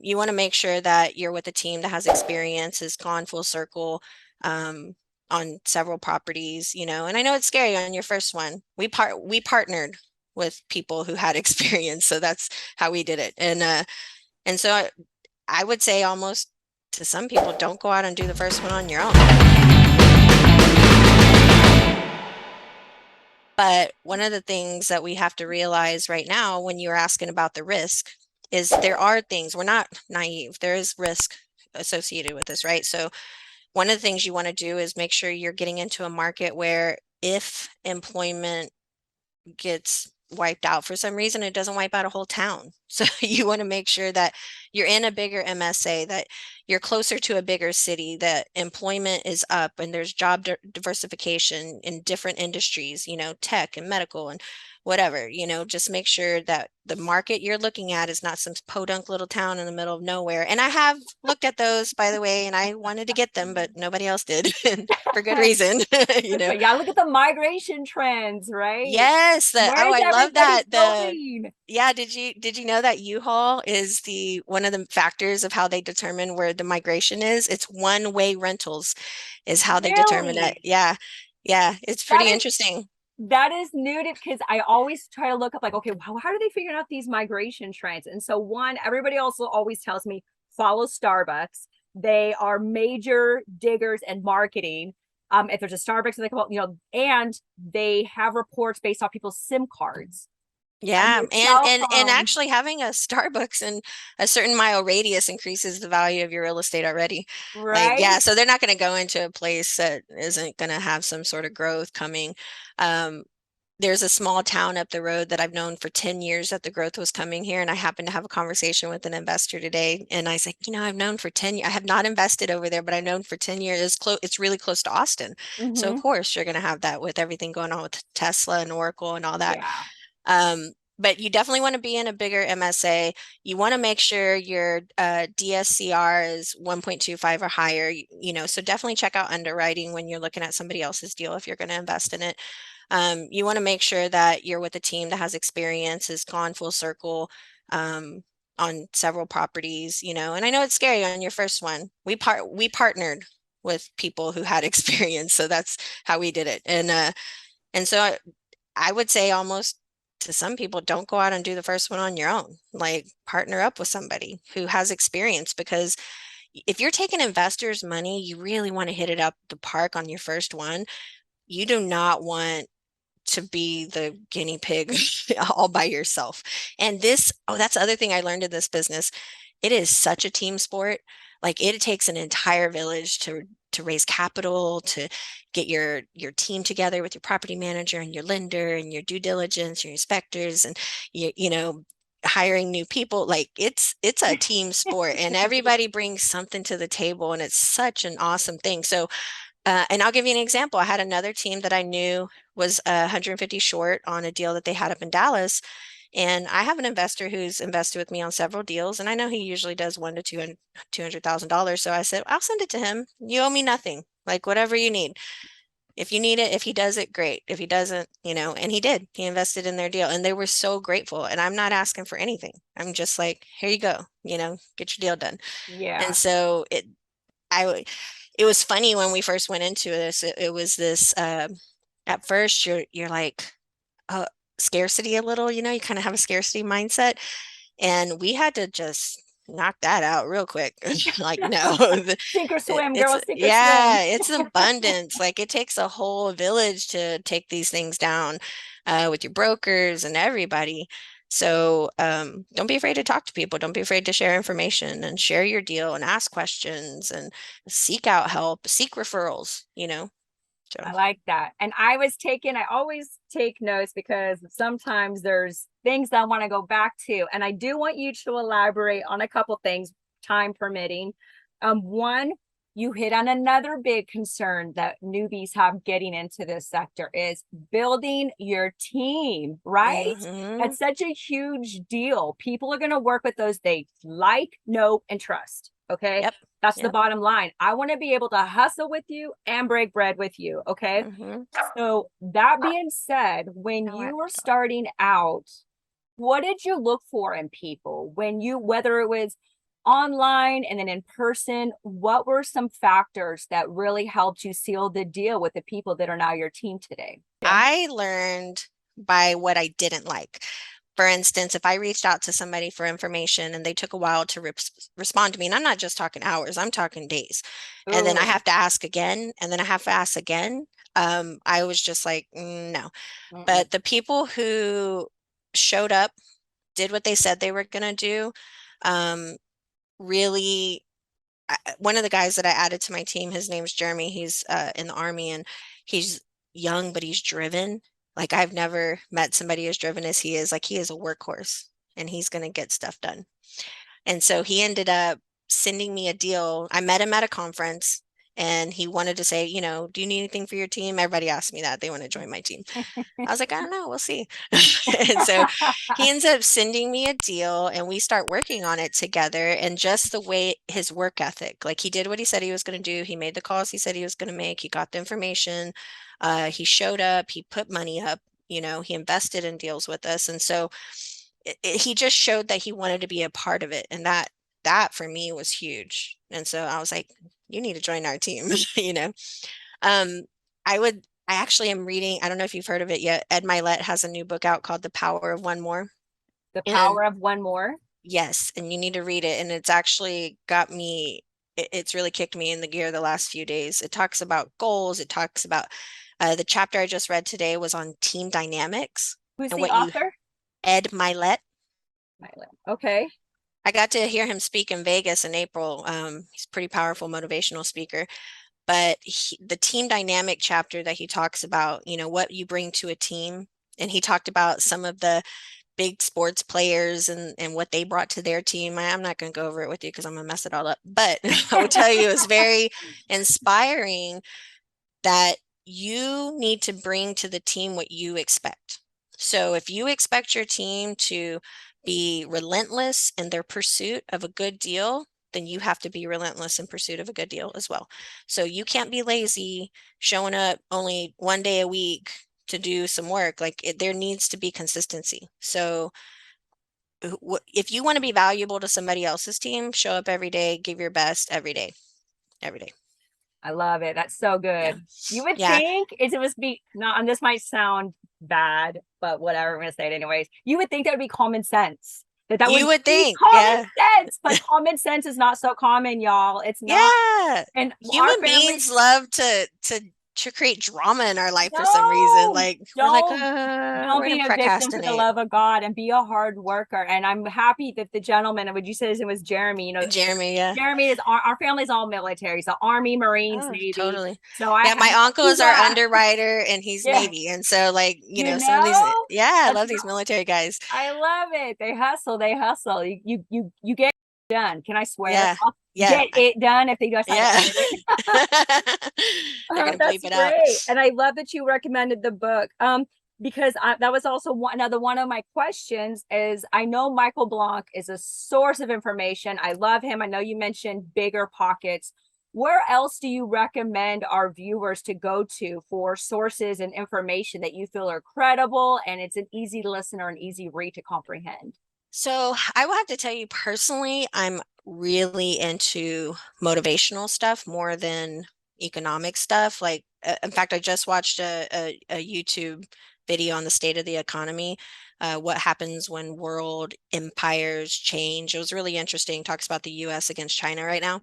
You want to make sure that you're with a team that has experience, has gone full circle um, on several properties, and I know it's scary on your first one. We partnered with people who had experience, so that's how we did it. And so I would say almost to some people, don't go out and do the first one on your own. But one of the things that we have to realize right now when you're asking about the risk is there are things, we're not naive. There is risk associated with this, right? So one of the things you want to do is make sure you're getting into a market where if employment gets wiped out for some reason, it doesn't wipe out a whole town. So you want to make sure that you're in a bigger MSA, that you're closer to a bigger city, that employment is up and there's job diversification in different industries, tech and medical and whatever, just make sure that the market you're looking at is not some podunk little town in the middle of nowhere. And I have looked at those, by the way, and I wanted to get them, but nobody else did for good reason, you know. But yeah, look at the migration trends, right? Yes, Where is I love everybody that. going? Yeah, did you know that U-Haul is the one of the factors of how they determine where the migration is? It's one-way rentals is how they determine it. Really? Yeah. Yeah, it's That pretty is interesting. that is new to because I always try to look up like, okay, how do they figure out these migration trends? And so one, everybody also always tells me follow Starbucks. They are major diggers and marketing. If there's a Starbucks, they come out, and they have reports based off people's SIM cards and Yeah, their and cell and phones, actually having a Starbucks in a certain mile radius increases the value of your real estate already. Like, yeah, right? so they're not going to go into a place that isn't going to have some sort of growth coming. Um, there's a small town up the road that I've known for 10 years that the growth was coming here. And I happened to have a conversation with an investor today. And I said, I've known for 10 years, I have not invested over there, but I've known for 10 years. It's really close to Austin. So of Mm-hmm. course you're going to have that with everything going on with Tesla and Oracle and all that. Yeah. But you definitely want to be in a bigger MSA. You want to make sure your DSCR is 1.25 or higher, so definitely check out underwriting when you're looking at somebody else's deal if you're going to invest in it. You want to make sure that you're with a team that has experience, has gone full circle um, on several properties, and I know it's scary on your first one. We partnered with people who had experience, so that's how we did it. And so I would say almost to some people, don't go out and do the first one on your own. Like partner up with somebody who has experience because if you're taking investors' money, you really want to hit it up the park on your first one. You do not want to be the guinea pig all by yourself. And that's the other thing I learned in this business. It is such a team sport. Like it takes an entire village to raise capital, to get your team together with your property manager and your lender and your due diligence, your inspectors, and hiring new people. Like it's a team sport and everybody brings something to the table and it's such an awesome thing. So and I'll give you an example. I had another team that I knew was 150 short on a deal that they had up in Dallas. And I have an investor who's invested with me on several deals, and I know he usually does one to $200,000. So I said, I'll send it to him. You owe me nothing, like whatever you need. If you need it, if he does it, great. If he doesn't, and he did. He invested in their deal, and they were so grateful. And I'm not asking for anything. I'm just like, here you go. Get your deal done. And Yeah. so I it was funny when we first went into this. It was this at first you're like scarcity a little, you kind of have a scarcity mindset. And we had to just knock that out real quick. Like, no, Sink or swim, it's girl, sink or swim. yeah, it's abundance. Like it takes a whole village to take these things down with your brokers and everybody. So don't be afraid to talk to people. Don't be afraid to share information and share your deal and ask questions and seek out help, seek referrals. So I like that. And I always take notes because sometimes there's things that I want to go back to. And I do want you to elaborate on a couple things, time permitting. One, you hit on another big concern that newbies have getting into this sector is building your team, right? hmm That's such a huge deal. People are going to work with those they like, know, and trust. Okay. yep, That's the yep. bottom line. I want to be able to hustle with you and break bread with you. Okay. hmm So, that being said, when Now I you have were to talk. starting out, what did you look for in people when you, whether it was online and then in person, what were some factors that really helped you seal the deal with the people that are now your team today? Yeah. I learned by what I didn't like. For instance, if I reached out to somebody for information and they took a while to respond to me, and I'm not just talking hours, I'm talking days, and then I Ooh. have to ask again, and then I have to ask again, I was just like, no. Mm-mm. But the people who showed up, did what they said they were going to do, um, really one of the guys that I added to my team, his name's Jeremy. He's in the army and he's young, but he's driven. Like I've never met somebody as driven as he is. Like he is a workhorse and he's going to get stuff done. And so he ended up sending me a deal. I met him at a conference and he wanted to say, do you need anything for your team? Everybody asked me that. They want to join my team. I was like, I don't know, we'll see. And so he ends up sending me a deal and we start working on it together. And just the way his work ethic, like he did what he said he was going to do. He made the calls he said he was going to make. He got the information. He showed up. He put money up. He invested in deals with us. And so he just showed that he wanted to be a part of it. And that for me was huge. And so I was like, you need to join our team, you know. Um, I actually am reading, I don't know if you've heard of it yet. Ed Milet has a new book out called The Power of One More. The And power of one more. yes, and you need to read it. And it's actually got me, it's really kicked me in the gear the last few days. It talks about goals. It talks about the chapter I just read today was on team dynamics Who's and the author? Ed Milet. Okay. I got to hear him speak in Vegas in April. He's a pretty powerful motivational speaker. But the team dynamic chapter that he talks about, what you bring to a team. And he talked about some of the big sports players and what they brought to their team. I'm not going to go over it with you because I'm going to mess it all up. But I would tell you it's very inspiring that you need to bring to the team what you expect. So if you expect your team to be relentless in their pursuit of a good deal, then you have to be relentless in pursuit of a good deal as well. So you can't be lazy showing up only one day a week to do some work. There needs to be consistency. So if you want to be valuable to somebody else's team, show up every day, give your best every day, every day. I love it. That's so Yeah. good. You would Yeah. think it was be not, and this might sound bad, but whatever, I'm gonna say it anyways. You would think that would be common sense. That You would would be think, common yeah. sense, but common sense is not so common, y'all. It's not. Yeah. And our Human family, beings love to create drama in our life for some reason. no, Like we're like, don't we're gonna be a victim for the procrastinate. love of God and be a hard worker. And I'm happy that the gentleman, and would you say his name was Jeremy? Jeremy, yeah. Jeremy is our family's all military, so Army, Marines, Oh, Navy. totally. So I Yeah, my know uncle is our that. underwriter and he's Yeah, Navy. And so like, you some of these, know, yeah, I that's love these military guys. I love it. They hustle, they hustle. You get it done. Can I swear? Yeah. I'll Yeah. get it done if they decide to Yeah. edit it. They're gonna That's bleep it out. great. And I love that you recommended the book. Because that was also another one of my questions is I know Michael Blanc is a source of information. I love him. I know you mentioned Bigger Pockets. Where else do you recommend our viewers to go to for sources and information that you feel are credible and it's an easy listen or an easy read to comprehend? So I will have to tell you personally, I'm really into motivational stuff more than economic stuff. Like, in fact, I just watched a YouTube video on the state of the economy, what happens when world empires change. It was really interesting. Talks about the US against China right now.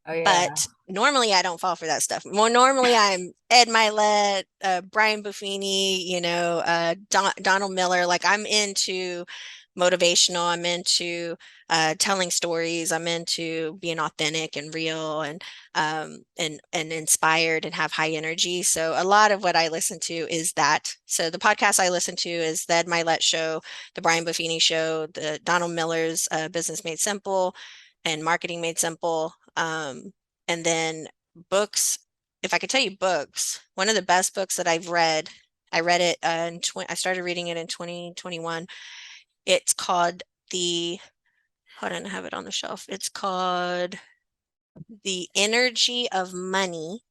Oh yeah. But normally I don't fall for that stuff. More normally I'm Ed Milet, Brian Buffini, Donald Miller. Like I'm into motivational. I'm into telling stories. I'm into being authentic and real and inspired and have high energy. So a lot of what I listen to is that. So the podcast I listen to is the Ed Milet Show, the Brian Buffini Show, the Donald Miller's Business Made Simple and Marketing Made Simple. And then books, if I could tell you books, one of the best books that I've read, I read it I started reading it in 2021. It's called hold on, I have it on the shelf. It's called The Energy of Money.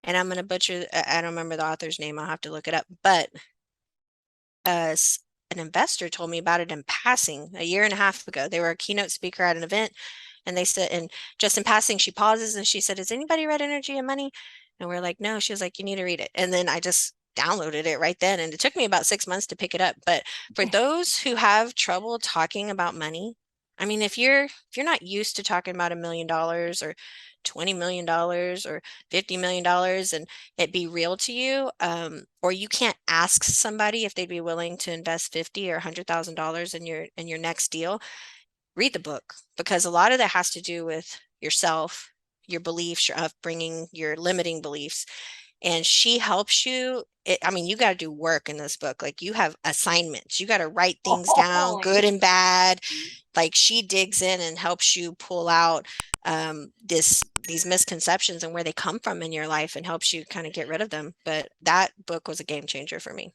And I'm going to butcher, I don't remember the author's name. I'll have to look it up. But an investor told me about it in passing a year and a half ago. They were a keynote speaker at an event, and they said, and just in passing, she pauses and she said, "Has anybody read Energy and Money?" And we're like, "No." She was like, "You need to read it." And then I just downloaded it right then. And it took me about 6 months to pick it up. But for those who have trouble talking about money, I mean, if you're not used to talking about $1 million or $20 million or $50 million and it be real to you, or you can't ask somebody if they'd be willing to invest 50 or $100,000 in your next deal, read the book, because a lot of that has to do with yourself, your beliefs, your upbringing, your limiting beliefs. And she helps you. I mean, you got to do work in this book. Like, you have assignments, you got to write things down, good Holy. and bad. Like, she digs in and helps you pull out these misconceptions and where they come from in your life and helps you kind of get rid of them. But that book was a game changer for me.